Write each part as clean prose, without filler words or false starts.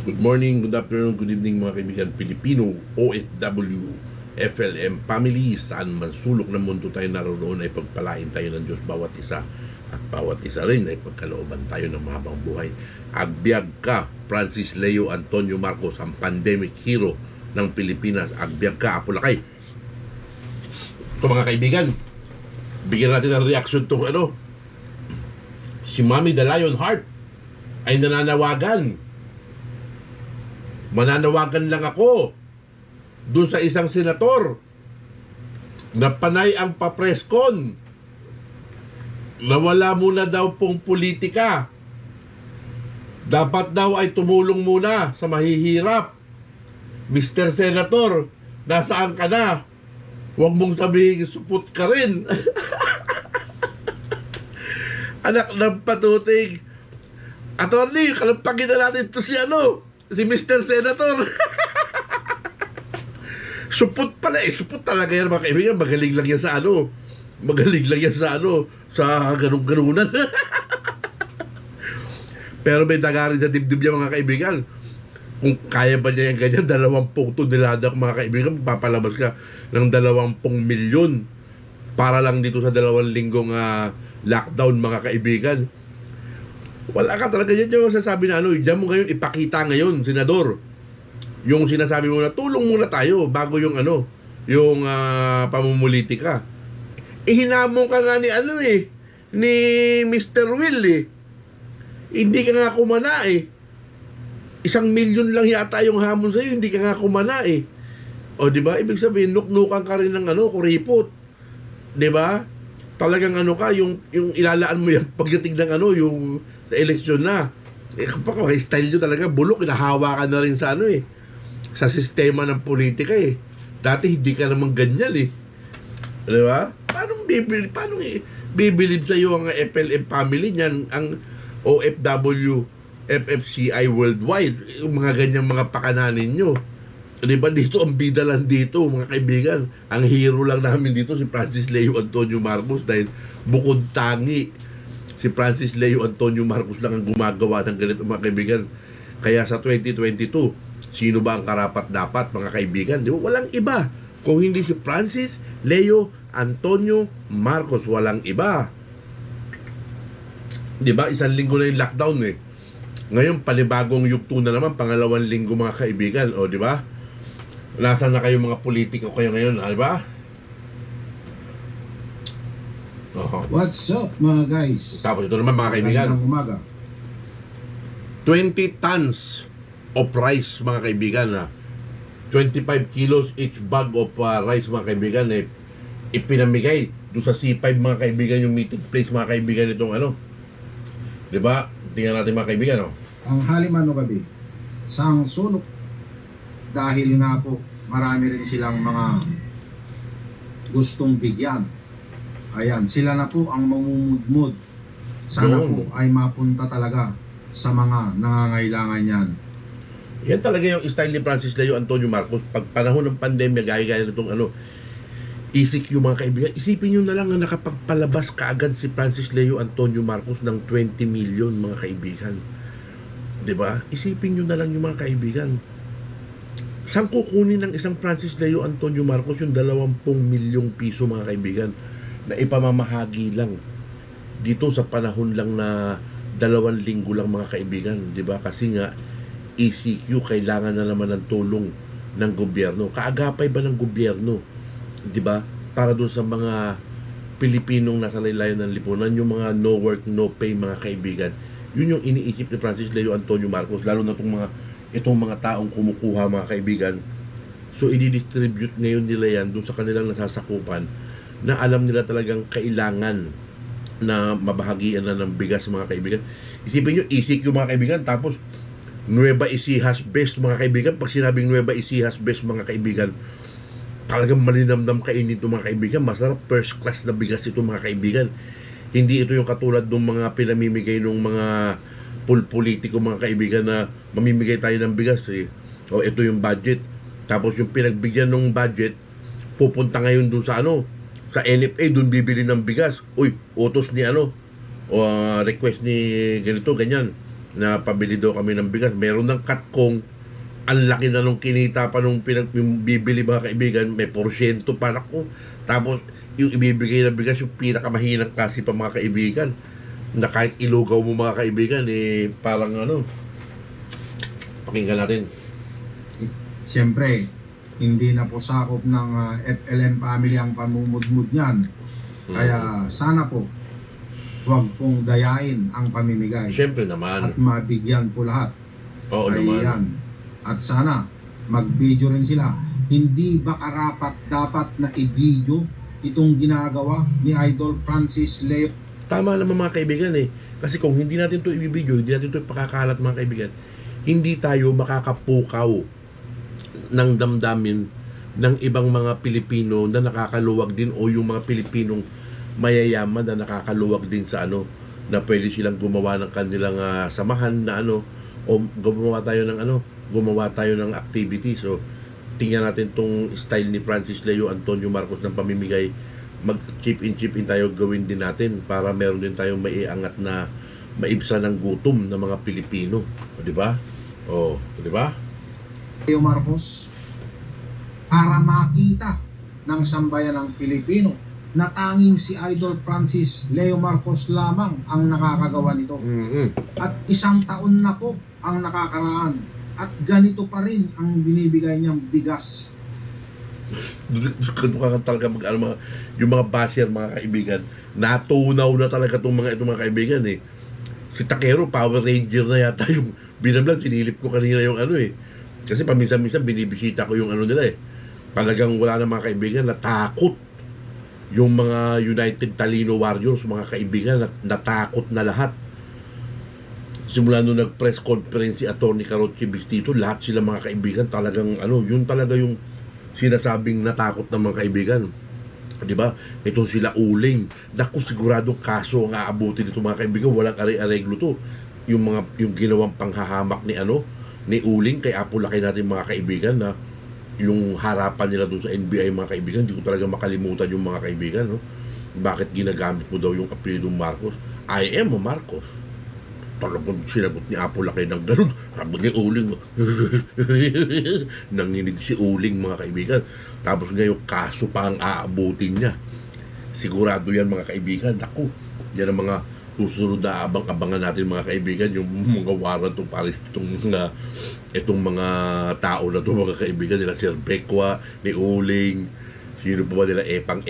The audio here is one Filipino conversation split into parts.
Good morning, good afternoon, good evening mga kaibigan Pilipino, OFW, FLM family. Saan man sulok ng mundo tayo naroon ay pagpalain tayo ng Diyos bawat isa. At bawat isa rin ay pagkalooban tayo ng mahabang buhay. Agbyag ka, Francis Leo Antonio Marcos, ang pandemic hero ng Pilipinas. Agbyag ka, Apulakay. Ito mga kaibigan, bigyan natin ng reaction itong si Mommy the Lionheart ay nananawagan. Mananawagan lang ako doon sa isang senator na panay ang papreskon na wala muna daw pong politika. Dapat daw ay tumulong muna sa mahihirap. Mr. Senator, nasaan ka na? Huwag mong sabihin supot ka rin. Anak ng patuting. Attorney, kalampagin na natin ito si Mr. Senator. Supot pala supot talaga yan mga kaibigan. Magaling lang yan sa Magaling lang yan sa sa ganun-ganunan. Pero may tagarin sa dibdib yan mga kaibigan. Kung kaya ba niya yung ganyan, 20 tonelada mga kaibigan, papalabas ka ng 20 milyon para lang dito sa 2 linggong lockdown mga kaibigan. Wala ka talaga yan yung sasabi na diyan mo ngayon ipakita ngayon, senador. Yung sinasabi mo na tulong muna tayo bago yung yung pamumulitika. Hinamon ka nga ni Mr. Will Hindi ka nga kumana 1 milyon lang yata yung hamon sa'yo, hindi ka nga kumana O di ba? Ibig sabihin, nuknukan ka rin ng kuripot. Di ba? Talagang ka, yung ilalaan mo yan pagdating ng yung sa eleksyon na. Kapag style nyo talaga, bulok, inahawa ka na rin sa sa sistema ng politika Dati hindi ka naman ganyan Di ba? Paano bibilib sa'yo ang FLM family niyan, ang OFW, FFCI worldwide, yung mga ganyang mga pakananin nyo. Di ba dito, ang bida lang dito, mga kaibigan. Ang hero lang namin dito, si Francis Leo Antonio Marcos, dahil bukod tangi, si Francis Leo Antonio Marcos lang ang gumagawa ng ganito mga kaibigan. Kaya sa 2022, sino ba ang karapat-dapat mga kaibigan? Di ba? Walang iba. Kung hindi si Francis Leo Antonio Marcos, walang iba. Di ba? 1 linggo na yung lockdown Ngayon, palibagong yugto na naman, 2 linggo mga kaibigan. O, di ba? Nasaan na kayo mga politiko kayo ngayon, di ba? What's up mga guys? Tapos ito naman mga kaibigan, Magandang umaga. 20 tons of rice mga kaibigan 25 kilos each bag of rice mga kaibigan ipinamigay doon sa C5 mga kaibigan, yung meeting place mga kaibigan itong di ba? Tingnan natin mga kaibigan Ang Halimano gabi sang sunok dahil nga po marami rin silang mga gustong bigyan. Ayan, sila na po ang mamumudmud. Sana po ay mapunta talaga sa mga nangangailangan yan. Yan talaga yung style ni Francis Leo Antonio Marcos. Pag panahon ng pandemya, gaya-gaya nitong ECQ mga kaibigan, isipin nyo na lang na nakapagpalabas kaagad si Francis Leo Antonio Marcos ng 20 million mga kaibigan. Diba? Isipin nyo na lang yung mga kaibigan. Saan kukunin ng isang Francis Leo Antonio Marcos yung 20 milyong piso mga kaibigan na ipamamahagi lang dito sa panahon lang na 2 linggo lang mga kaibigan, di ba? Kasi nga ECQ kailangan na naman ng tulong ng gobyerno. Kaagapay ba ng gobyerno, di ba? Para doon sa mga Pilipinong nasa laylayan ng lipunan, yung mga no work, no pay mga kaibigan. Yun yung iniisip ni Francis Leo Antonio Marcos, lalo na itong mga taong kumukuha mga kaibigan. So i-distribute ngayon nila yan doon sa kanilang nasasakupan na alam nila talagang kailangan na mabahagian na ng bigas mga kaibigan. Isipin nyo, ECQ mga kaibigan, tapos Nueva Ecija best mga kaibigan. Pag sinabing Nueva Ecija best mga kaibigan, talagang malinamnam kainin ito mga kaibigan. Masarap, first class na bigas ito mga kaibigan. Hindi ito yung katulad ng mga pinamimigay ng mga politiko mga kaibigan na mamimigay tayo ng bigas o ito yung budget. Tapos yung pinagbigyan ng budget pupunta ngayon dun sa sa NFA, dun bibili ng bigas. Uy, utos ni o request ni ganito, ganyan. na pabili daw kami ng bigas. Meron ng katkong, ang laki na nung kinita pa nung bibili mga kaibigan, may porsyento pa ko. Tapos yung ibibigay na bigas, yung pinakamahinang kasi pa mga kaibigan, na kahit ilugaw mo mga kaibigan, eh parang ano, pakinggan natin. Siyempre, hindi na po sakop ng FLM family ang pamumudmud niyan. Kaya sana po, huwag pong dayain ang pamimigay. Siyempre naman. At mabigyan po lahat. Oo naman. Ayan. At sana, mag-video rin sila. Hindi ba karapat dapat na i-video itong ginagawa ni Idol Francis Leo? Tama naman mga kaibigan eh. Kasi kung hindi natin to i-video, hindi natin to ipakakalat mga kaibigan, hindi tayo makakapukaw ng damdamin ng ibang mga Pilipino na nakakaluwag din, o yung mga Pilipinong mayayaman na nakakaluwag din sa ano, na pwede silang gumawa ng kanilang samahan na ano, o gumawa tayo ng activity. So tingnan natin tong style ni Francis Leo Antonio Marcos ng pamimigay. Mag chip in tayo, gawin din natin para meron din tayong maiangat na maibsan ng gutom ng mga Pilipino, di ba? Di ba? Leo Marcos, para makita ng sambayan ng Pilipino na tanging si Idol Francis Leo Marcos lamang ang nakakagawa nito. At 1 taon na po ang nakakaraan at ganito pa rin ang binibigay niyang bigas. Ganito ka talaga yung mga basher mga kaibigan, natunaw na talaga itong mga kaibigan eh. Si Takero, Power Ranger na yata yung binablog, sinilip ko kanina yung ano eh. Kasi paminsan-minsan binibisita ko yung ano nila eh. Talagang wala na mga kaibigan, natakot yung mga United Talino Warriors, mga kaibigan, natakot na lahat. Simula nung nag-press conference si Atty. Carochi Bistito, lahat sila mga kaibigan talagang ano, yun talaga yung sinasabing natakot ng mga kaibigan. 'Di ba? Ito sila Uling. Naku, siguradong kaso ang aabutin nito mga kaibigan, walang areglo to. Yung ginawang panghahamak ni Uling kay Apo Laki natin mga kaibigan, na yung harapan nila doon sa NBI mga kaibigan, hindi ko talaga makalimutan yung mga kaibigan, no? Bakit ginagamit mo daw yung apelyido Marcos? I am a Marcos. Talagang sinagot ni Apo Laki ng ganun. Sabi ni Uling, nanginig si Uling mga kaibigan. Tapos ngayon kaso pa ang aabutin niya. Sigurado yan mga kaibigan. Naku, yan ang mga susunod na abangan natin mga kaibigan, yung mga warrant of arrest itong mga tao na ito mga kaibigan, nila Sir Becua, ni Uling, sino pa ba nila Epang,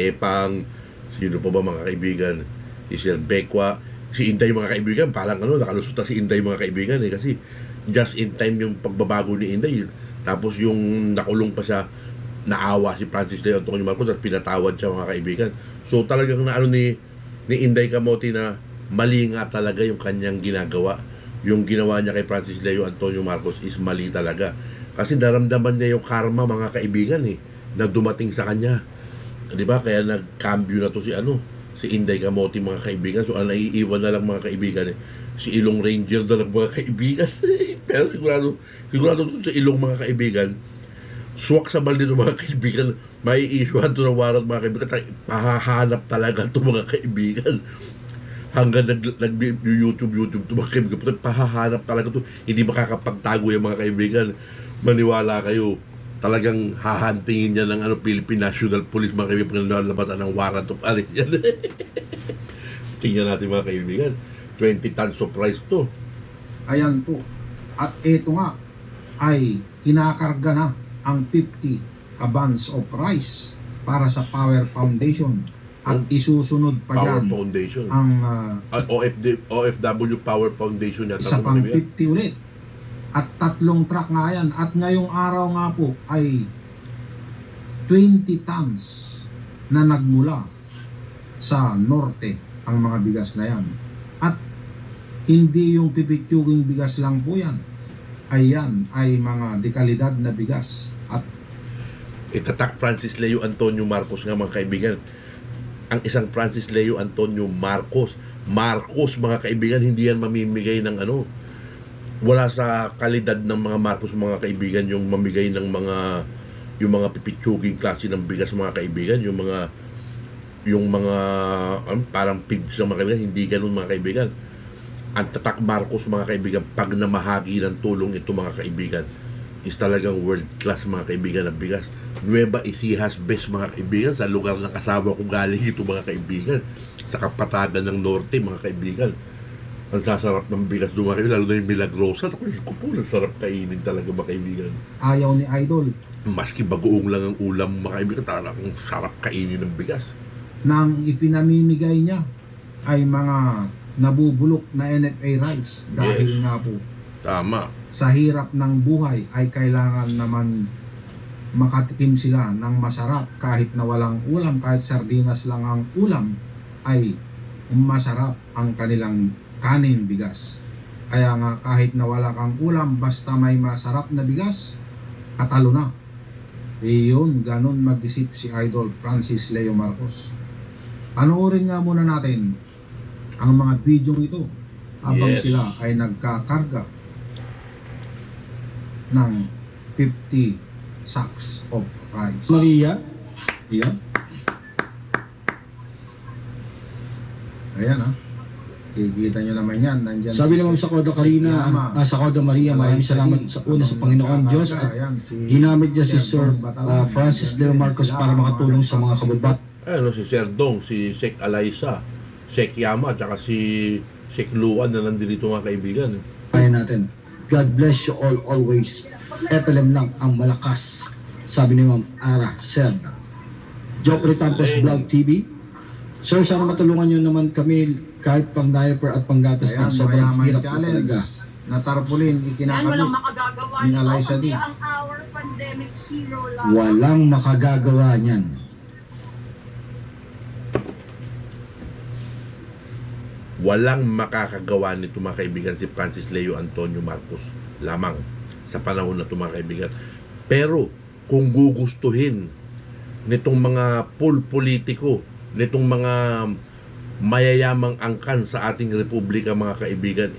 sino pa ba mga kaibigan, si Sir Becua, si Inday mga kaibigan, parang nakalusot na si Inday mga kaibigan eh, kasi just in time yung pagbabago ni Inday, tapos yung nakulong pa siya, naawa si Francis Leo Antonio Marcos at pinatawad siya mga kaibigan. So talagang ni Inday Camote na mali nga talaga yung kanyang ginagawa. Yung ginawa niya kay Francis Leo Antonio Marcos is mali talaga. Kasi naramdaman niya yung karma mga kaibigan eh, na dumating sa kanya. 'Di ba? Kaya nagcambio na to si Inday Camote mga kaibigan. So ang naiiwan na lang mga kaibigan eh, si Ilong Ranger na lang mga kaibigan. Pero sigurado to sa Ilong mga kaibigan, swak sa balde ng mga kaibigan, may issue to ng warrant mga kaibigan. Pahahanap talaga to mga kaibigan. Hanggang nag-YouTube to mga kaibigan, pahahanap talaga to, hindi makakapagtago yung mga kaibigan. Maniwala kayo, talagang hahantingin niya ng Philippine National Police mga kaibigan, nalabasan ng warrant of arrest yan. Tingnan natin mga kaibigan, 20 tons of rice to. Ayan po. At ito nga ay kinakarga na ang 50 kabans of rice para sa Power Foundation. At isusunod pa Power yan Foundation. ang OFW Power Foundation yata. isa pang 50 ulit. At 3 truck nga yan. At ngayong araw nga po ay 20 tons na nagmula sa norte ang mga bigas na yan. At hindi yung pipitsuging bigas lang po yan. Ayan ay mga dekalidad na bigas. At itatak Francis Leo Antonio Marcos nga mga kaibigan. Ang isang Francis Leo Antonio Marcos mga kaibigan, hindi yan mamimigay ng wala sa kalidad ng mga Marcos mga kaibigan yung mamigay ng yung mga pipitsuging klase ng bigas mga kaibigan, yung mga parang pigs ng mga kaibigan, hindi ganun mga kaibigan. ang Tatak Marcos mga kaibigan, pag namahagi ng tulong ito mga kaibigan, is talagang world class mga kaibigan ng bigas. Nueva Ecija best mga kaibigan, sa lugar ng kasama ko galing ito mga kaibigan, sa Kapatagan ng Norte mga kaibigan. Ang sasarap ng bigas doon mga kaibigan, lalo na yung Milagrosa. Ako po, ang sarap kainin talaga mga kaibigan. Ayaw ni Idol Maski bagoong lang ang ulam mga kaibigan, talagang sarap kainin ng bigas. nang ipinamimigay niya ay mga nabubulok na NFA rice dahil Yes. nga po Tama. sa hirap ng buhay ay kailangan naman makatikim sila ng masarap kahit na walang ulam, kahit sardinas lang ang ulam ay masarap ang kanilang kanin bigas. Kaya nga kahit na wala kang ulam basta may masarap na bigas, katalo na. Iyon, ganun mag-isip si Idol Francis Leo Marcos. Panoorin nga muna natin ang mga video ito habang Yes. sila ay nagkakarga ng 50 sacks of rice. Maria, Yan. Ayan ha. Kikita nyo naman yan. Nandyan sabi naman sa Koda Karina, sa Koda Maria, maraming salamat sa una sa Panginoon Diyos at ginamit niya si Sir Francis Leo Marcos para makatulong sa mga kababat. Ano, si Sir Dong, si Sek Alaysa, Sek Yama, at saka si Sek Luan na nandito mga kaibigan. Kaya natin. God bless you all always. FLM lang ang malakas. Sabi ni Ma'am Ara Serna. Joffrey Tampos Vlog TV. Sir, sana matulungan nyo naman kami kahit pang diaper at panggatas Ayan, ng sobrang mayaman hirap po challenge talaga. na tarpaulin Yan, ikinakabit walang makagagawa ni nito Eliza kasi D. ang our pandemic hero lang. Walang makagagawa niyan. Walang makakagawa nito mga kaibigan si Francis Leo Antonio Marcos lamang sa panahon na ito mga kaibigan. Pero kung gugustuhin nitong mga politiko, nitong mga mayayamang angkan sa ating republika mga kaibigan,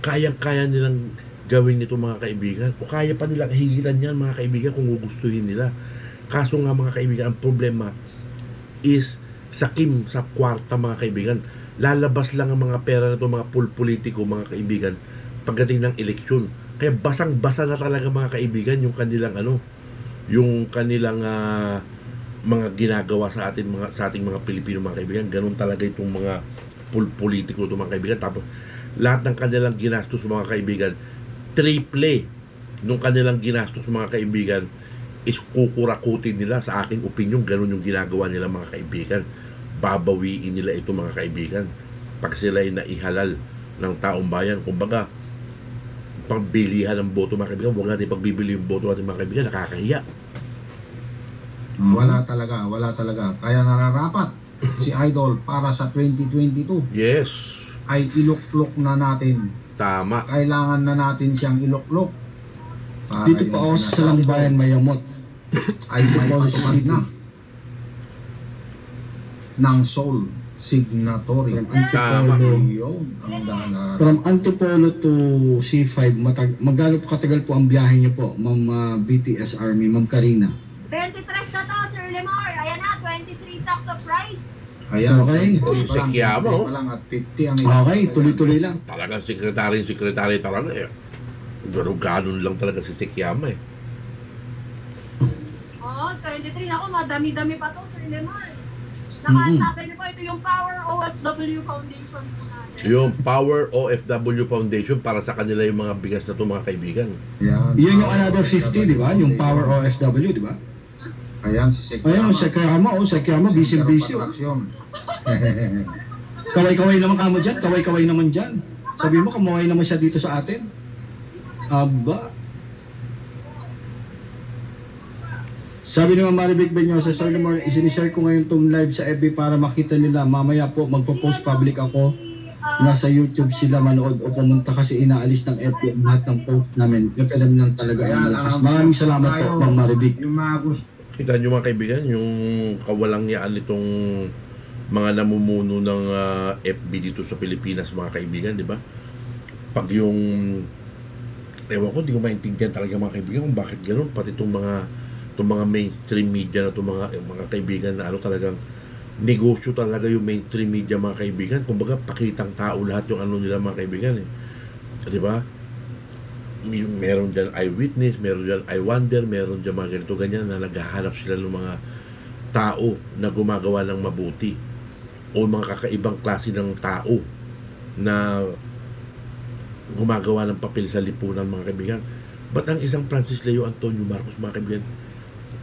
kayang-kaya nilang gawin nito mga kaibigan, o kaya pa nilang higilan yan mga kaibigan kung gugustuhin nila. Kaso nga mga kaibigan, ang problema is sakim sa kwarta mga kaibigan. Lalabas lang ang mga pera nito mga politiko mga kaibigan pagdating ng eleksyon. Kaya basang-basa na talaga mga kaibigan yung kanilang yung kanilang mga ginagawa sa ating mga Pilipino mga kaibigan. Ganun talaga itong mga politiko itong mga kaibigan. Tapos lahat ng kanilang ginastos mga kaibigan, triple nung kanilang ginastos mga kaibigan is kukurakutin nila. Sa aking opinion, ganun yung ginagawa nila mga kaibigan. Babawiin nila ito mga kaibigan pag sila ay naihalal ng taong bayan. Kumbaga, pagbilihan ng boto mga kaibigan, huwag natin pagbibili yung boto natin mga kaibigan, nakakahiya. Wala talaga. Kaya nararapat si Idol para sa 2022 Yes, ay iluklok na natin. tama. Kailangan na natin siyang iluklok. Para Dito yung pa ako sa sinasabi Salangbayan, Mayamot. ay may patupad na ng soul signatory. Tama. Yun ang dana. From Antipolo to C5, magkano po katagal po ang biyahe niyo po, Ma'am BTS Army, Ma'am Karina? 23 na to, Sir Lemar. Ayan na, 23 sacks of rice. Ayan, Okay. pa lang, Sikyamo. pa lang at 50 ang Okay, tuloy-tuloy lang. Talagang sekretary talaga eh. Ganun lang talaga si Sekyama eh. Oh, 23 na ako, madami-dami pa to, Sir Lemar. Nakasabi niyo po, ito yung Power OFW Foundation po natin. Yung Power OFW Foundation para sa kanila yung mga bigas na ito mga kaibigan. Yan, Yun yung another 50, di ba? Yung Power OFW, di ba? Ayan, si Sekyama. Ayun, Sekyama, busy-busy. Kaway-kaway naman kamo dyan, kaway-kaway naman dyan. Sabi mo, kamaway naman siya dito sa atin. Aba. Sabi ni Ma'am Maribig Benyosa, Sir Lemar, isinishare ko ngayon tong live sa FB para makita nila. Mamaya po, magpo-post public ako. Nasa YouTube sila manood o pumunta kasi inaalis ng FB ang lahat ng post namin. Yung alam lang talaga ang malakas. Maraming salamat po, Ma'am Maribig. Yung mga gusto Kita nyo mga kaibigan, yung kawalangyaan nitong mga namumuno ng FB dito sa Pilipinas mga kaibigan, di ba? Pag yung ewan ko, di ko maintindihan talaga mga kaibigan kung bakit gano'n. Pati itong mga mainstream media na itong mga kaibigan na talagang negosyo talaga yung mainstream media, mga kaibigan. Kumbaga, pakitang tao lahat yung ano nila, mga kaibigan eh. Di ba? Meron dyan eyewitness, meron dyan I wonder, meron dyan mga ganito ganyan na naghahanap sila ng mga tao na gumagawa ng mabuti o mga kakaibang klase ng tao na gumagawa ng papel sa lipunan, mga kaibigan. Ba't ang isang Francis Leo Antonio Marcos, mga kaibigan,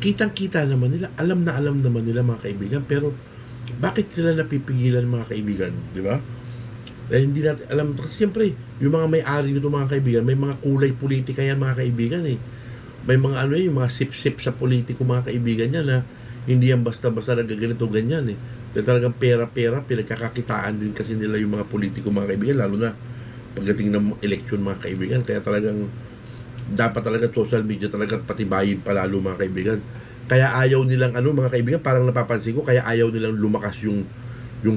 kitang-kita naman nila, alam naman nila, mga kaibigan, pero bakit sila napipigilan, mga kaibigan, di ba? Dahil hindi natin alam, kasi siyempre, yung mga may-ari nito, mga kaibigan, may mga kulay politika yan, mga kaibigan eh. May mga ano yung mga sip-sip sa politiko, mga kaibigan yan, na hindi yan basta-basta nagaganito ganyan eh. Dahil talagang pera-pera, pinagkakakitaan din kasi nila yung mga politiko, mga kaibigan, lalo na pagdating ng election, mga kaibigan. Kaya talagang dapat talaga social media talaga patibayin palalo, mga kaibigan. Kaya ayaw nilang ano, mga kaibigan, parang napapansin ko, kaya ayaw nilang lumakas yung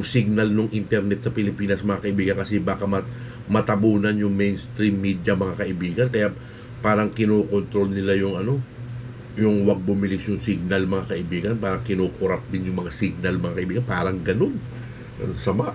signal ng internet sa Pilipinas, mga kaibigan, kasi baka matabunan yung mainstream media, mga kaibigan. Kaya parang kinokontrol nila yung ano, yung wag bumilis yung signal, mga kaibigan. Parang kinukurap din yung mga signal, mga kaibigan. Parang ganun. Ang sama.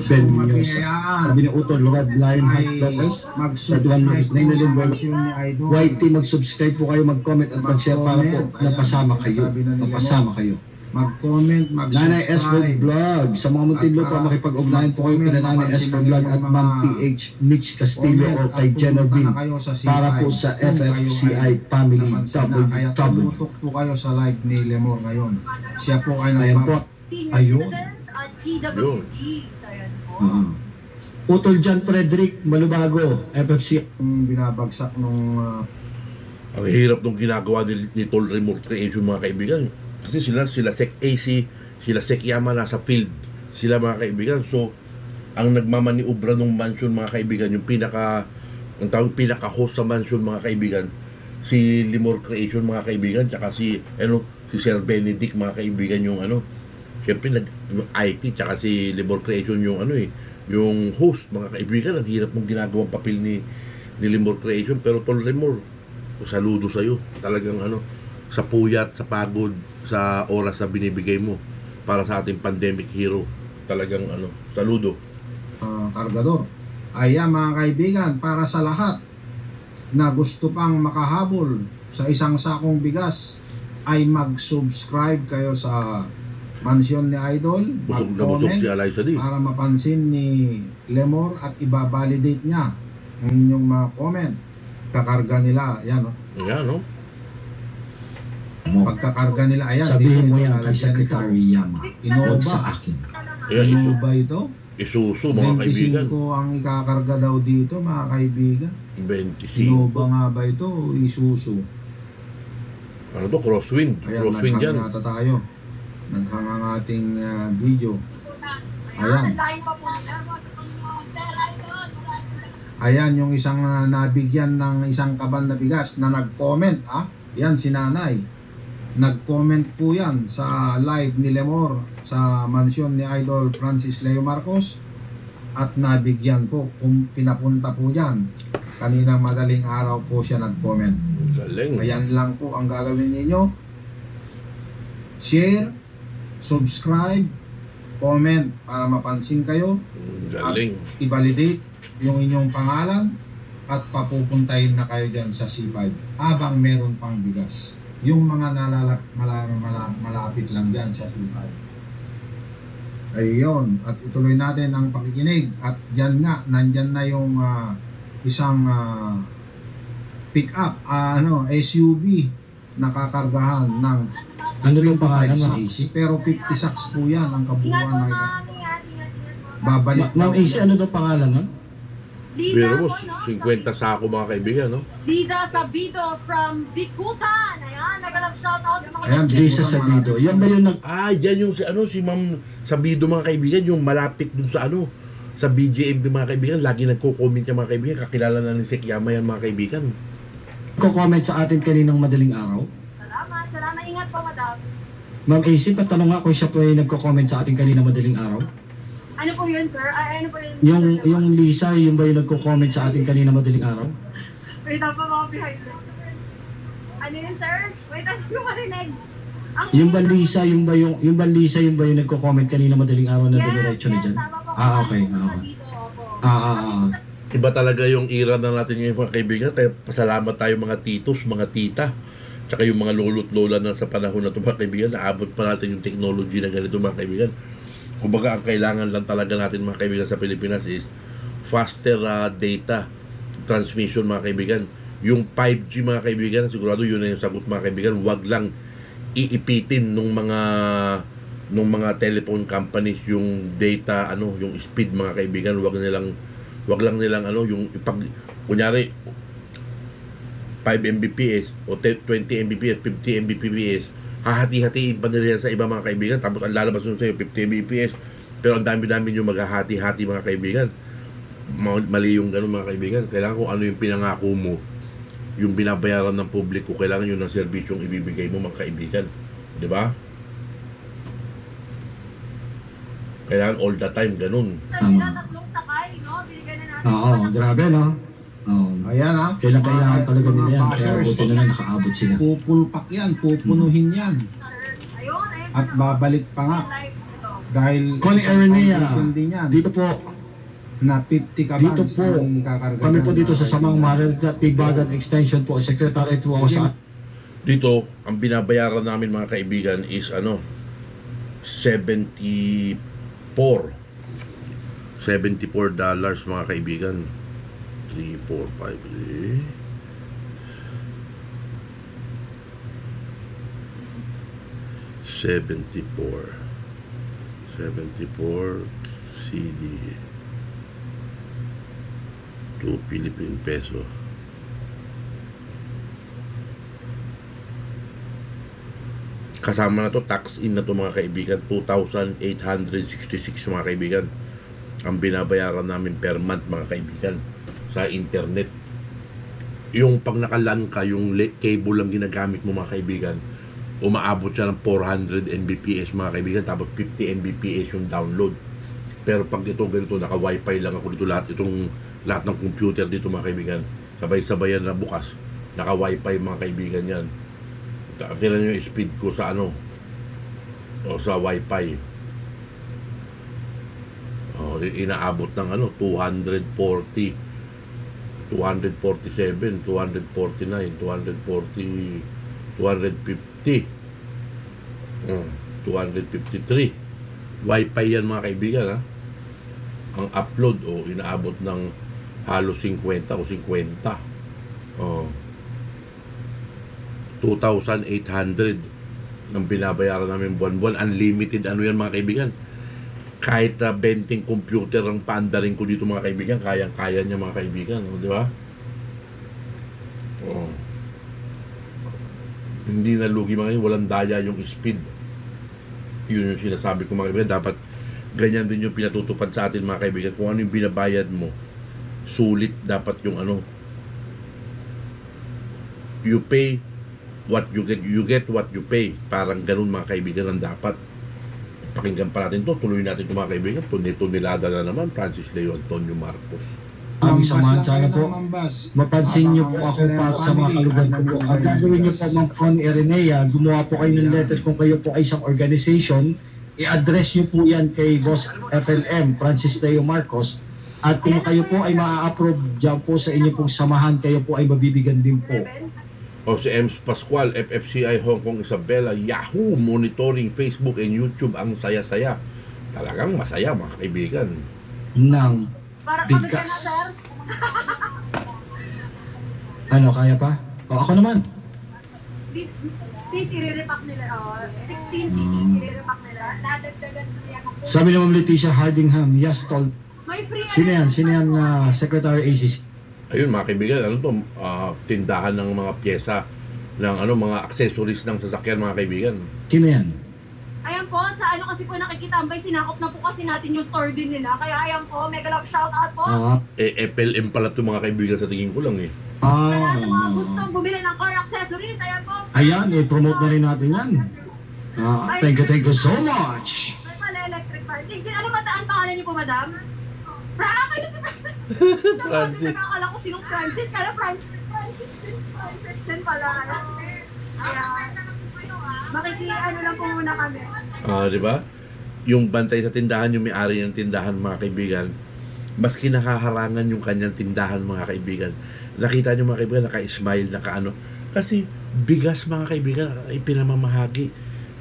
So, Ben, maghihayaan sabi ni Utol, Red Lion ay Hot Lopez, mag-subscribe po sa Nine Mansyon ni Idol. YT, mag-subscribe po kayo, mag-comment at mag-share para po napasama kayo. Napasama kayo. Mag-comment, Nanay S. mag-subscribe. Vlog. Sa mga Muntinlupa, makipag-ugnayan po kayo kina Nanay S. Vlog at Ma'am PH Mitch Castillo o kay Genovine para po sa FFCI Family Kaya WW. tumutok po kayo sa live ni Lemor ngayon. Siya po ay Ayan po. Senior Ayun. citizens at PWD. Ayan po. Utol John Frederick Malubago, FFCI. Yung binabagsak nung Ang hirap nung ginagawa ni Tol Remote Creation, mga kaibigan. Kasi sila Sec AC, sila Sec Yama nasa field. Sila, mga kaibigan. So, ang nagmamaniubra ng mansion, mga kaibigan, yung pinaka-host sa mansion, mga kaibigan, si Limor Creation, mga kaibigan, tsaka si Sir Benedict, mga kaibigan, yung siyempre yung IT, tsaka si Limor Creation yung yung host, mga kaibigan. Ang hirap mong ginagawang papel ni Limor Creation, pero Tol Limor, saludo sa'yo. Talagang sa puyat, sa pagod, sa oras na binibigay mo para sa ating pandemic hero. Talagang saludo. kargador. Ayan, mga kaibigan, para sa lahat na gusto pang makahabol sa isang sakong bigas, ay mag-subscribe kayo sa Mansyon ni Idol, Busog na busog si mag-comment Eliza D. para mapansin ni Lemor at ibabalidate niya ang inyong mga comment. Kakarga nila, ayan, Ayan, no? pagkakarga nila, ayan, Sabihin mo yan lalagyan kay Secretary Yama. Innova. Huwag sa akin. Ayan, Innova ito. isuso, mga kaibigan. 25 ang ikakarga daw dito, mga kaibigan. 25. Innova nga ba ito o Isuzu? Ano to? Crosswind. Ayan, Crosswind yan. naghang yata tayo. Naghang ang ating video. Ayan. Ayan. Pa po nila. Ayan yung isang nabigyan ng isang kaban na bigas na nag-comment. Yan si Nanay. Nag-comment po yan sa live ni Lemor sa mansyon ni Idol Francis Leo Marcos. At nabigyan po kung pinapunta po yan. Kaninang madaling araw po siya nag-comment. Galing. Ayan lang po ang gagawin ninyo. Share, subscribe, comment para mapansin kayo, Galing. i-validate yung inyong pangalan at papupuntahin na kayo dyan sa C5 habang meron pang bigas. Yung mga malapit lang dyan sa C5. Ayun, at ituloy natin ang pakikinig at dyan nga, nandyan na yung isang pick-up, SUV nakakargahan ng Ano yung pangalan, 25 Ma'am sacks. AC? Pero 50 sacks po yan ang Ingat kabuuan po, ng mami. Ingat po. babalik. Ma'am AC, ano daw pangalan nun? Liza Pero mo, po, no? 50 sako, mga kaibigan, no? Liza Sabido from Bikutan. Ayan, nag-alap shoutout sa mga Ayan, Lisa Sabido. Yan ba yung Dyan yung si Ma'am Sabido, mga kaibigan, yung malapit dun sa sa BJMP, mga kaibigan. Lagi nagko-comment yung mga kaibigan. Kakilala na ni Sek Yama yan, mga kaibigan. nagko-comment sa atin kaninang madaling araw? Salamat. Salamat. Ingat po, madam. Ma'am AC, patanong nga kung siya po ay nagko-comment sa atin kaninang madaling araw? Ano po yun, sir? Ay, ano po yun? Yung Lisa, yung ba yung nagko-comment sa atin kanina madaling araw? Wait, ako mga behind this. Ano yun, sir? Wait, ano yung marinig? Yung balisa, yung balisa, yung ba yung nagko-comment kanina madaling araw na dumiretso na dyan? tama po. Ah, okay. Pupunta dito, opo. Ah. Iba talaga yung era na natin ngayon mga kaibigan, kaya pasalamat tayo mga titos, mga tita, tsaka yung mga lolo't lola na sa panahon na ito mga kaibigan, naabot pa natin yung technology na ganito mga kaibigan. Kumbaga ang kailangan lang talaga natin mga kaibigan sa Pilipinas is faster data transmission mga kaibigan. Yung 5G mga kaibigan, sigurado yun na yung sagot mga kaibigan. Wag lang iipitin nung mga telephone companies yung data, yung speed mga kaibigan. Wag lang nilang yung kunyari 5 Mbps o 20 Mbps, 50 Mbps, hahati-hatiin pa nila yan sa iba mga kaibigan, tapos ang lalabas nun sa'yo 50 Mbps, pero ang dami-dami yung maghahati-hati mga kaibigan. Mali yung gano'n mga kaibigan. Kailangan kung ano yung pinangako mo, yung binabayaran ng publiko, kailangan yun ng serbisyong ibibigay mo mga kaibigan, di ba? Kailangan all the time ganun. Sabi na, tatlong sakay, no? Binigyan na natin. Oo, grabe no? Oo. Ayan ha. Kailangan talaga nila yan, kaya bashers, buti na lang nakaabot sila. pupulpak yan, pupunuhin yan. Ayun, ayun. At babalik pa nga. Live ito. Dahil Connie isang Aranea, foundation din yan. dito po, Na 50 ka dito months po, ang ikakarga kami po ng dito sa mga Samang kaibigan. Maral, Tibagan Extension po, Secretary po ako sa Dito, ang binabayaran namin mga kaibigan is 74 $74 mga kaibigan. 3, 4, 5, 74 CD 2 Philippine peso. Kasama na to, tax in na to mga kaibigan, 2,866 mga kaibigan ang binabayaran namin per month mga kaibigan sa internet. Yung pag naka-LAN ka, yung cable lang ginagamit mo mga kaibigan, umaabot siya ng 400 Mbps mga kaibigan, tapos 50 Mbps yung download. Pero pag ito ganito, naka wifi lang ako dito, lahat ng computer dito mga kaibigan, sabay-sabayan na bukas, naka wifi mga kaibigan yan. Tingnan nyo yung speed ko sa sa wifi. Inaabot ng 240, 247, 249, 240, 250, 253. Wifi yan mga kaibigan ha. Ang upload inaabot ng halos 50 o 50. 2,800 ang binabayaran namin buwan-buwan. Unlimited yan mga kaibigan. Kahit 20 computer ang paandarin ko dito mga kaibigan, kayang-kaya niya mga kaibigan, di ba? Hindi na lugi mga kaibigan, walang daya yung speed. Yun yung sinasabi ko mga kaibigan, dapat ganyan din yung pinatutupad sa atin mga kaibigan. Kung ano yung binabayad mo, sulit dapat yung you pay what you get what you pay. Parang ganun mga kaibigan ang dapat. Pakinggan pa natin to, tuloy natin ito mga kaibigan. Tunilada na naman, Francis Leo Antonio Marcos. aming samahan. Mambas lang Sana kayo po ng mambas. mapansin niyo po ako para sa mga kalugan ko po. Ang gagawin niyo po, Ma'am Connie Aranea, gumawa po kayo ng letter kung kayo po ay isang organization, i-address niyo po yan kay Boss FLM, Francis Leo Marcos, at kung kayo po ay maa-approve dyan po sa inyo pong samahan, kayo po ay mabibigyan din po. O si Ems Pascual, FFCI Hong Kong Isabela, Yahoo, monitoring Facebook and YouTube, ang saya-saya. Talagang masaya mga kaibigan. Ng Para Bigkas. pabigyan na, sir. ano, kaya pa? O, ako naman. CC, re-repack nila. 16 CC, re-repack nila. Dadagdagan nila ako. Sabi ni Ma'am Leticia Hardingham, yes, tol. May free. Sino yan? Sino yan na Secretary ACC? Ayun mga kaibigan, tindahan ng mga pyesa ng mga accessories ng sasakyan mga kaibigan. Sino yan? Ayan po, sa kasi po nakikitambay, sinakop na po kasi natin yung store din nila. Kaya ayan po, mega love shoutout po. FLM pala ito mga kaibigan sa tingin ko lang eh. Kaya sa mga gustong bumili ng car accessories, ayan po. Ayan, i-promote na rin natin yan. Thank you so much. May pala electric car. Ano mataan pangalan niyo po, madam? Kayo si Francis. Nakakala ko sinong Francis. Kaya Francis din pala. Ayan. Ano lang po muna kami. Di ba? Yung bantay sa tindahan, yung may-ari ng tindahan, mga kaibigan, mas kinahaharangan yung kanyang tindahan, mga kaibigan. Nakita nyo, mga kaibigan, naka-smile, naka-ano. Kasi bigas, mga kaibigan, ay pinamamahagi.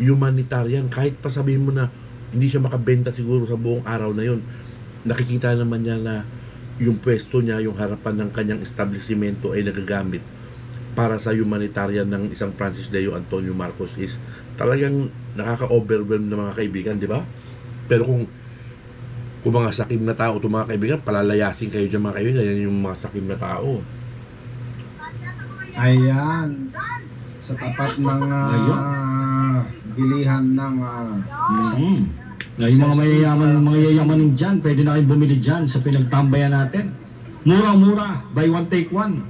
Humanitarian, kahit pa sabihin mo na hindi siya makabenta siguro sa buong araw na yun, nakikita naman niya na yung pwesto niya, yung harapan ng kanyang establishmento ay nagagamit para sa humanitarian ng isang Francis Leo Antonio Marcos is talagang nakaka-overwhelm na mga kaibigan, di ba? Pero kung mga sakim na tao, mga kaibigan, palalayasin kayo dyan, mga kaibigan, yan yung mga sakim na tao. Ayan. Sa tapat ng bilihan ng Yung mga mayayaman dyan, pwede na kayo bumili dyan sa pinagtambayan natin. Mura-mura, buy one take one.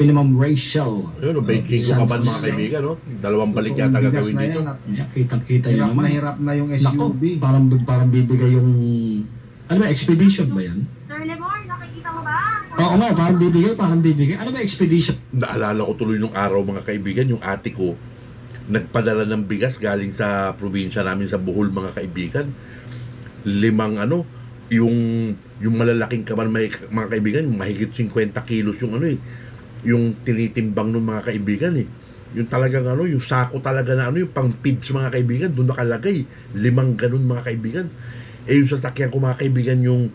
Minimum ratio. Ayun, Beijing ko kaban, mga kaibigan, no? 2 balik yata bigas gagawin na dito. yan at Kitang-kita yun naman. hirap na yung Nako, SUV. parang bibigay yung... Ano ba, expedition ba yan? Sir Lemor, nakikita mo ba? Oo nga, parang bibigay. Ano ba, expedition? Naalala ko tuloy nung araw, mga kaibigan, yung ate ko nagpadala ng bigas galing sa probinsya namin sa Bohol, mga kaibigan. 5 yung malalaking kaban, mga kaibigan, mahigit 50 kilos yung yung tinitimbang ng mga kaibigan yung talagang yung sako talaga na yung pang feeds, mga kaibigan, doon nakalagay 5 ganun, mga kaibigan. Yung sasakyan ko, mga kaibigan, yung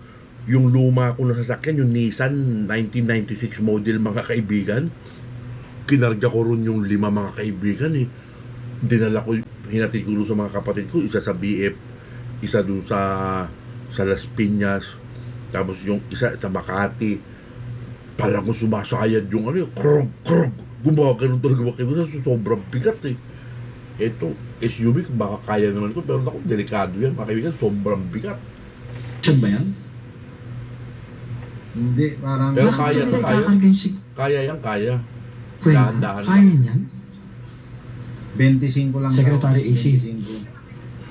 luma ko na sasakyan, yung Nissan 1996 model, mga kaibigan, kinarga ko ron yung 5, mga kaibigan. Dinala ko, hinatid ko sa mga kapatid ko, isa sa BF, isa dun sa Las Piñas, tapos yung isa sa Makati. Parang kung sumasayad yung krog, gumagano'n talaga, mga kaibigan, sobrang bigat Ito, SUV, baka kaya naman ito, pero ako, delikado yan, mga kaibigan, sobrang bigat. Saan ba yan? Hindi, parang... Pero Bakit kaya sila to, kaya. ikakarga yung Kaya yan, kaya. Kwenta? Dahan-dahan Kaya yan? 25 lang Secretary daw. AC.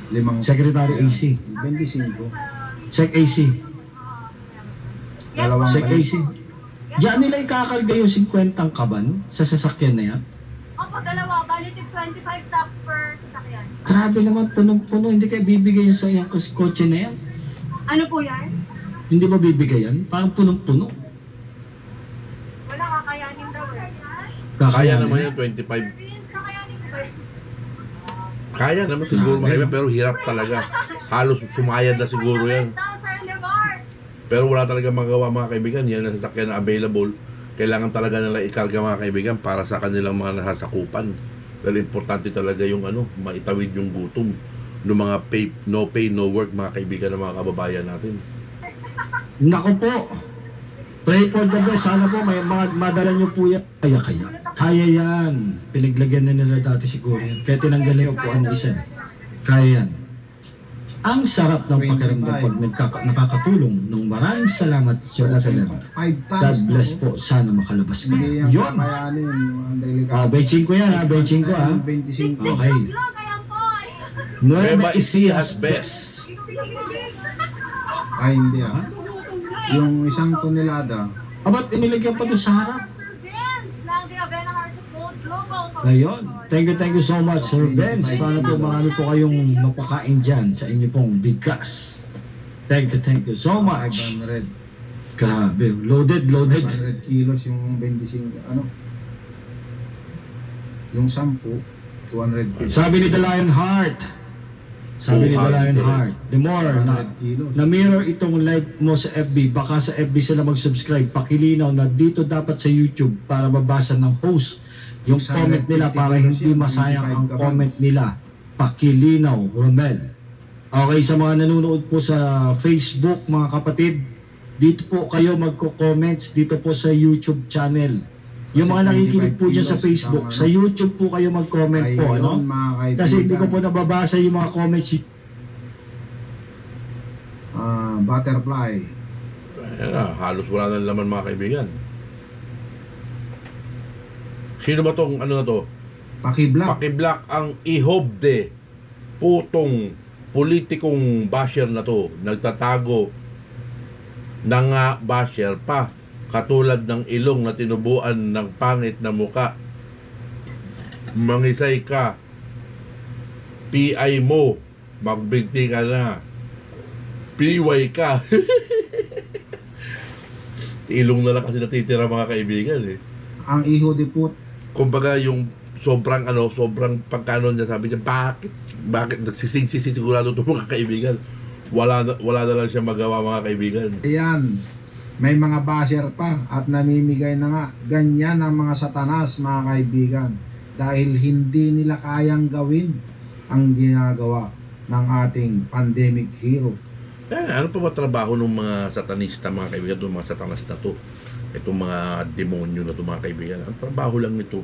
25. Secretary AC. 25. Sec AC. Dalawang Sec balik. AC. Diyan nila ikakarga yung 50 kaban sa sasakyan na yan? Opo, dalawa. Bali, 25 stops per sasakyan. Grabe naman, punong-puno. Hindi kayo bibigay yan sa yung kotse na yan. Ano po yan? Hindi ba bibigay yan? Parang punong-puno. Wala, kakayanin daw Kaya naman yan, 25. Vince, kakayanin ko ba? Kaya naman siguro, mga kaibigan, pero hirap talaga. Halos sumayad na siguro yan. Sir Lemor! Pero wala talaga magawa, mga kaibigan. Yan ang sasakyan na available. Kailangan talaga nila ikarga, mga kaibigan, para sa kanilang mga nasasakupan. Dahil importante talaga yung maitawid yung gutom ng mga no pay, no work, mga kaibigan ng mga kababayan natin. Nako po. Pray for the best. Sana po may madala nyo po yan. Kaya. Kaya yan. Pinaglagyan na nila dati siguro yan. Kaya tinanggal na yung upuan ng isa. Kaya yan. Ang sarap ng pakiramdam pag nakakatulong. Nung maraming salamat, Sir Rafael. 5 tons. God bless po. Sana makalabas ka. Hindi yan Yun. kakayanin. Ang delikado. Benching ko yan ha. Benching ko ha. 25. Okay. Kaya po! Nueva Ecija best. Ay, hindi Yung 1 tonelada, Abat, inilagyan pa to sa harap. Sir Vince, ng The Avena Hearts of Gold Global Foundation. Ayun. Thank you so much, Sir Benz. Sana po marami po kayong mapakain dyan sa inyo pong bigas. Thank you so much. 500. Grabe. Loaded. 500 kilos yung 25, yung 10, 250. Sabi ni The Lionheart. The more 100 kilos. na mirror itong live mo sa FB, baka sa FB sila mag-subscribe. Pakilinaw na dito dapat sa YouTube para mabasa ng host yung comment nila para hindi masayang ang comment nila. Pakilinaw, Romel. Okay, sa mga nanonood po sa Facebook, mga kapatid, dito po kayo magko-comments dito po sa YouTube channel. Yung mga nakikinig po dyan sa Facebook, sa YouTube po kayo mag-comment po, ano? Kasi hindi ko po nababasa yung mga comments. Butterfly. Ayan na, halos wala na laman, mga kaibigan. Sino ba tong na to? Paki-black. Paki-black ang ihobde. Putong politikong basher na to. Nagtatago ng basher pa. Katulad ng ilong na tinubuan ng pangit na muka. Mangisay ka PI mo, magbigti ka na. PY ka. Ilong na lang kasi natitira mga kaibigan eh. Ang iho di po, Kumbaga yung sobrang pagkano niya, sabi niya, bakit nagsising sigurado ito mga kaibigan. Wala na lang siya magawa mga kaibigan. ayan, may mga basher pa at namimigay na nga. Ganyan ang mga satanas mga kaibigan. Dahil hindi nila kayang gawin ang ginagawa ng ating pandemic hero. Ano pa ba trabaho ng mga satanista mga kaibigan, itong mga satanas na to? Itong mga demonyo na to mga kaibigan. Ang trabaho lang nito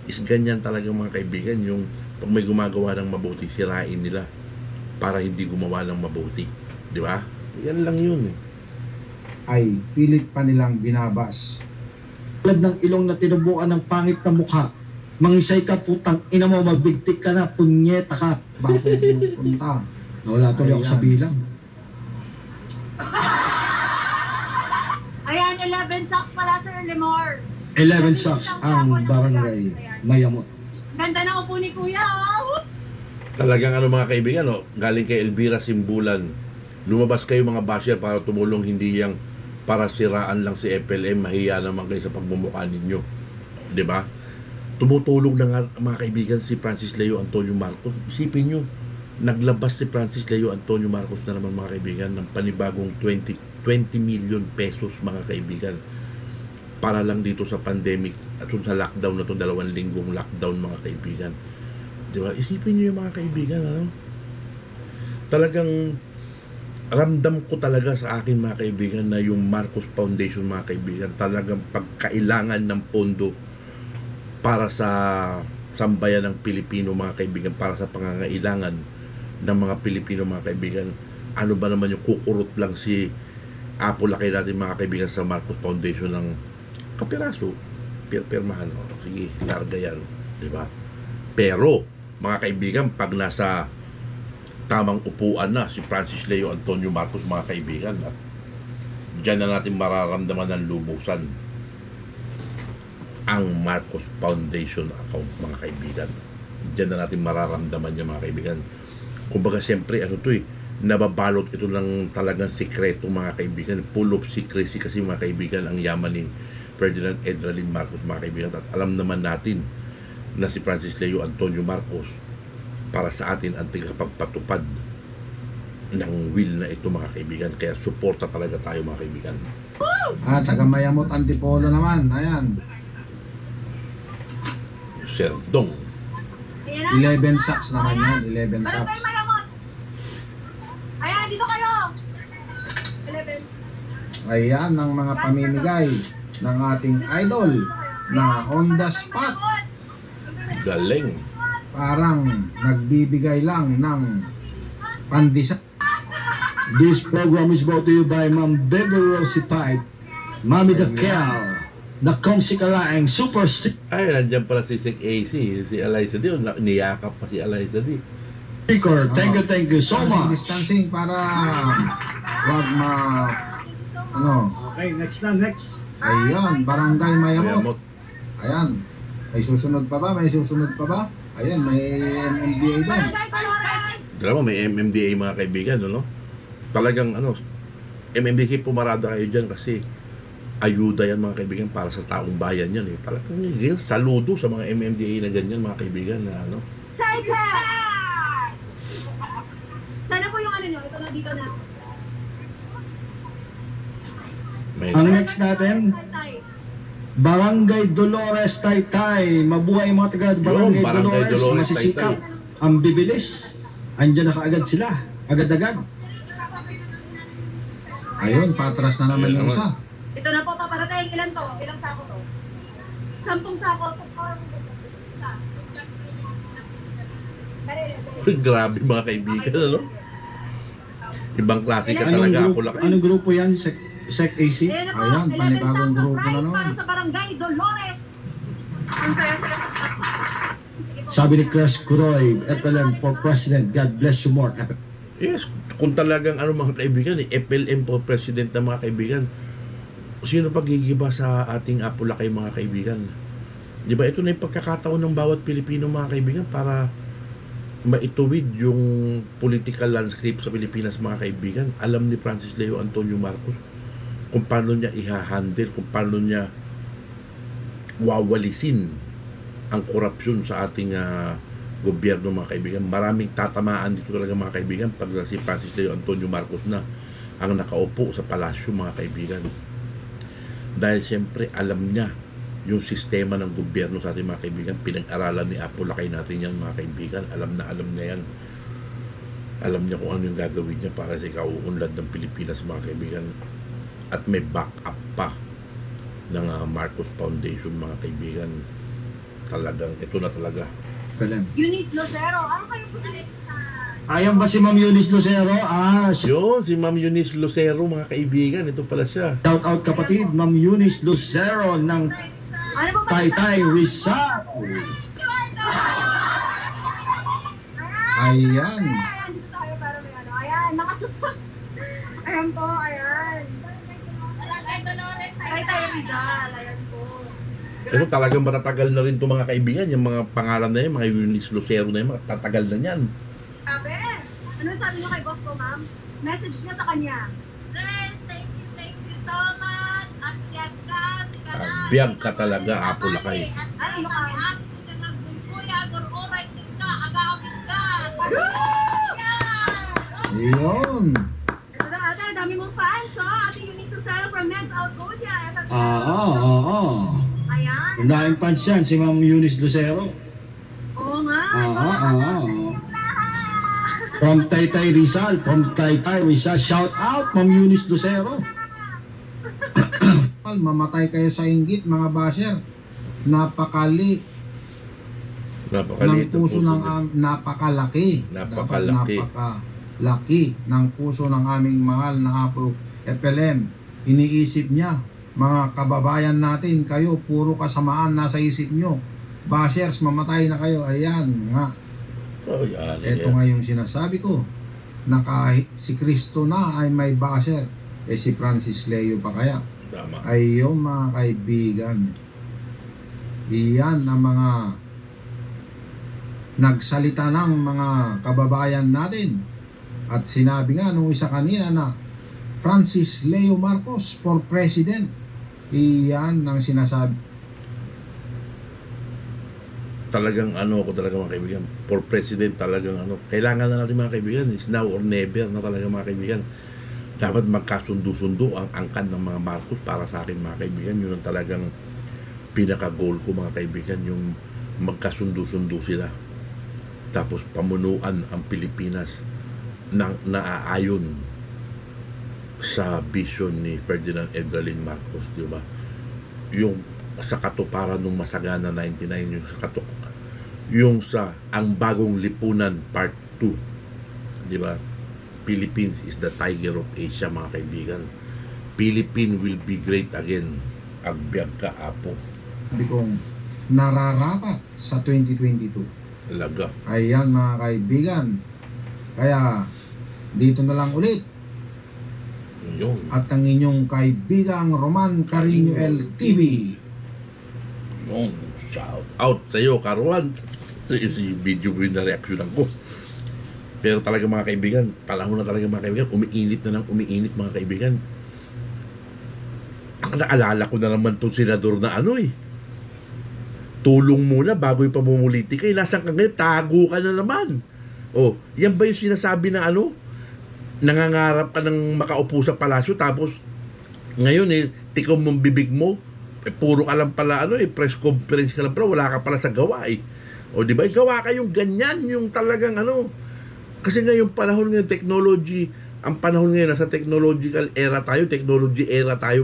is ganyan talaga mga kaibigan, yung pag may gumagawa ng mabuti, sirain nila para hindi gumawa ng mabuti. Di ba? Yan lang yun eh. Ay pilit pa nilang binabas. Tulad ng ilong na tinubuan ng pangit na mukha. Mangisay ka putang ina mo, magbigtik ka na, punyeta ka. Bakit pupunta? Wala tuloy ako sa Ayan. bilang. Ayan, 11 sacks pala, Sir Lemar. 11 sacks ang barangay Mayamot. Ganda na upo ni Kuya, oh. Talagang ano mga kaibigan, no? Galing kay Elvira Simbulan. Lumabas kayo mga basher para tumulong, hindi yang para siraan lang si FLM, mahiya naman kayo sa pagmumukha ninyo. 'Di ba? Tumutulong na nga mga kaibigan si Francis Leo Antonio Marcos. Isipin nyo, naglabas si Francis Leo Antonio Marcos na naman mga kaibigan ng panibagong 20 million pesos mga kaibigan para lang dito sa pandemic at sa lockdown na to, 2 linggong lockdown mga kaibigan. Di ba? Isipin nyo yung mga kaibigan, ano? Talagang ramdam ko talaga sa akin mga kaibigan na yung Marcos Foundation mga kaibigan, talagang pagkailangan ng pondo para sa sambayan ng Pilipino mga kaibigan, para sa pangangailangan ng mga Pilipino mga kaibigan. Ano ba naman yung kukurot lang si Apo Laki natin mga kaibigan sa Marcos Foundation ng kapiraso, pirmahan, sige, larga yan, di ba? Pero mga kaibigan, pag nasa tamang upuan na si Francis Leo Antonio Marcos mga kaibigan, at dyan na natin mararamdaman ng lubusan ang Marcos Foundation account mga kaibigan. Dyan na natin mararamdaman niya mga kaibigan. Kumbaga siyempre ano to eh, nababalot ito ng talagang sikreto mga kaibigan, full of secrecy kasi mga kaibigan ang yaman ni Ferdinand Edralin Marcos mga kaibigan. At alam naman natin na si Francis Leo Antonio Marcos para sa atin ang tigapagpatupad ng will na ito mga kaibigan, kaya suporta talaga tayo mga kaibigan. Taga Mayamot Antipolo naman, ayan. Sir Dong, Ayan na. 11 sacks naman yan, 11 Barangay sacks. Mayamot. Ayan, dito kayo. 11. Ayan ang mga pamimigay ng ating idol na on the spot. galing. Parang nagbibigay lang ng pandesal. This program is brought to you by Ma'am Bebe Rosie Pipe, Mami Dakel, the Kongsi Kalaeng Superstar. Ay, nandiyan pala si Sek AC, si Eliza D. Niyakap pa si Eliza D. Speaker, thank you so much. Distancing para wag ano. Okay, next. Ayan, Barangay Mayamot. Mayamot. Ayan. May susunod pa ba? Ayan, may MMDA doon. Barangay Colores. Drama, may MMDA mga kaibigan, no? Talagang MMDA pumarada kayo dyan kasi ayuda yan mga kaibigan para sa taong bayan yan eh. Talagang saludo sa mga MMDA na ganyan mga kaibigan na ano. Side. Sana po yung ano nyo, ito na dito na. May Ang next natin, Tay. Barangay Dolores Taytay. Mabuhay mga taga Barangay Barangay Dolores, Dolores, masisikap. Taytay. Ang bibilis. Andiyan na kaagad sila. Agad-agad. Ayun, patras na naman Ayun yung naman. isa. Ito na po paparating. Ilan to? Ilang sako to? 10 sako. grabe mga kaibigan, ano? Ibang klase ka talaga, Apo Laki. Anong grupo yan? Sec AC? Ayan na po, Ayan, 11 panibagong sacks of grupo na rice naman. para sa Barangay Dolores. Ang saya sila. Sabi ni Clash Kuroy, FLM for President. God bless you more. Yes, kung talagang mga kaibigan, FLM po president na mga kaibigan, sino pagigiba sa ating Apo Laki mga kaibigan? Di ba ito na yung pagkakataon ng bawat Pilipino mga kaibigan para maituwid yung political landscape sa Pilipinas, mga kaibigan. Alam ni Francis Leo Antonio Marcos kung paano niya ihahandle, kung paano niya wawalisin ang korupsyon sa ating gobyerno, mga kaibigan. Maraming tatamaan dito talaga, mga kaibigan, pag si Francis Leo Antonio Marcos na ang nakaupo sa palasyo, mga kaibigan. Dahil siyempre alam niya yung sistema ng gobyerno sa ating, mga kaibigan. Pinag-aralan ni Apo Lakay natin yan, mga kaibigan. Alam niya yan. Alam niya kung ano yung gagawin niya para sa ikauunlad ng Pilipinas, mga kaibigan. At may backup pa ng Marcos Foundation, mga kaibigan. Talagang ito na talaga. Pelem. Eunice Lucero, ano kayo po sa Ayan ba si Ma'am Eunice Lucero? Yun, si Ma'am Eunice Lucero, mga kaibigan. Ito pala siya. Shout out kapatid, Ma'am Eunice Lucero ng Ano po ba? Taytay Rizal. Ayan. Ayan, dito tayo para may ano. Ayan, nakasupport. Ayan po, ayan. Ay, tayo Rizal. Ayan po. Pero talagang matatagal na rin ito, mga kaibigan. Yung mga pangalan na yan, mga Eunice Lucero na yan, matatagal na yan. Sabi, ano sabi niyo kay boss ko, ma'am? Message niya sa kanya. Sir, thank you so much. At biyag ka, Biyag ka talaga, Apo Lakay. Ay, ano ka? Kuya, gururay din ka, agawin ka. Yun. Ito na ate, dami mong fans, oh. Ate Eunice Lucero from Men's Alcodia. Ayan. Ang daming fans yan, si Ma'am Eunice Lucero. Oo nga. From Taytay Rizal, shout out Ma'am Eunice Lucero. Mamatay kayo sa inggit, mga basher. Napakali ng puso ng napakalaki. Napakalaki. Napakalaki ng puso ng aming mahal na Apo FLM. Iniisip niya, mga kababayan natin, kayo puro kasamaan nasa isip nyo. Bashers, mamatay na kayo. Ayan nga. Oh, yan. Ito nga yung sinasabi ko, na kahit si Kristo na ay may basher, si Francis Leo pa kaya? Tama. Ay yung mga kaibigan, iyan ang mga nagsalita ng mga kababayan natin. At sinabi nga nung isa kanina na Francis Leo Marcos for President. Iyan ang sinasabi. Talagang ako talaga, mga kaibigan, for president talagang kailangan na natin, mga kaibigan, is now or never na talaga, mga kaibigan. Dapat magkasundo-sundo ang angkan ng mga Marcos. Para sa akin, mga kaibigan, yun ang talagang pinaka-goal ko, mga kaibigan, yung magkasundo-sundo sila, tapos pamunuan ang Pilipinas na naaayon sa vision ni Ferdinand Edralin Marcos, di ba? Yung sa katuparan ng Masagana 99, yung sa ang bagong lipunan part 2, di ba? Philippines is the tiger of Asia, mga kaibigan. Philippines will be great again. Agbyag ka, Apo. Sabi kong nararapat sa 2022. Talaga. Ayan, mga kaibigan. Kaya dito na lang ulit Yun. at ang inyong kaibigang Roman Carino LTV. Yun. Shout out sa iyo, Karuan. Si video mo yung na-reaksyonan ko. Pero talaga, mga kaibigan, panahon na talaga, mga kaibigan, umiinit na ng umiinit, mga kaibigan. Ang naalala ko na naman itong senador na tulong muna bago yung pamumulitika. Nasaan ka ngayon? Tago ka na naman. Yan ba yung sinasabi na nangangarap ka ng makaupo sa palasyo, tapos ngayon tikom mong bibig mo, puro ka lang pala press conference ka lang pala, wala ka pala sa gawa di ba? Gawa kayong ganyan, yung talagang kasi ngayong panahon ngayon, technology, ang panahon ngayon, nasa technological era tayo,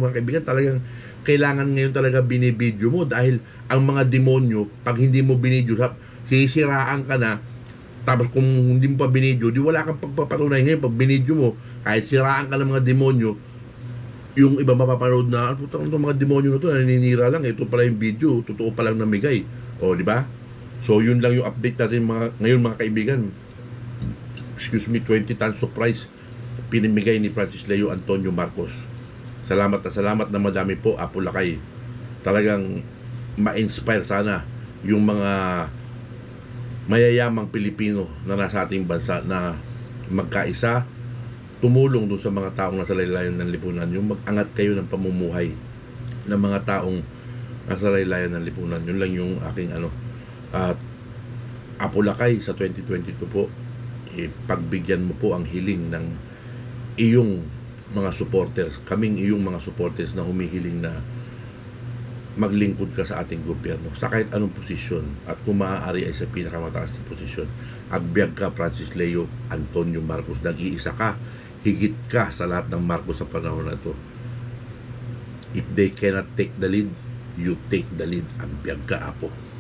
mga kaibigan. Talagang kailangan ngayon talaga binibidyo mo, dahil ang mga demonyo, pag hindi mo binidyo, sisiraan ka na. Tapos kung hindi mo pa binidyo, di wala kang pagpapatunay. Ngayon, pag binidyo mo, kahit siraan ka ng mga demonyo, yung iba mapapanood na, putang mga demonyo na to, naninira lang, ito pala yung video, totoo palang namigay. Di ba? So, yun lang yung update natin ngayon, mga kaibigan. 20 tons of price pinimigay ni Francis Leo Antonio Marcos. Salamat na madami po, Apo Lakay. Talagang ma-inspire sana yung mga mayayamang Pilipino na nasa ating bansa na magkaisa, tumulong doon sa mga taong nasa laylayan ng lipunan, yung mag-angat kayo ng pamumuhay ng mga taong nasa laylayan ng lipunan. Yun lang yung aking at Apulakay sa 2022 po, pagbigyan mo po ang hiling ng iyong mga supporters, kaming iyong mga supporters na humihiling na maglingkod ka sa ating gobyerno sa kahit anong posisyon, at kung maaari ay sa pinakamataas na posisyon. Agbyag ka, Francis Leo Antonio Marcos, nag-iisa ka, higit ka sa lahat ng Marcos sa panahon na ito. If they cannot take the lead, you take the lead. Agbyag ka, Apo.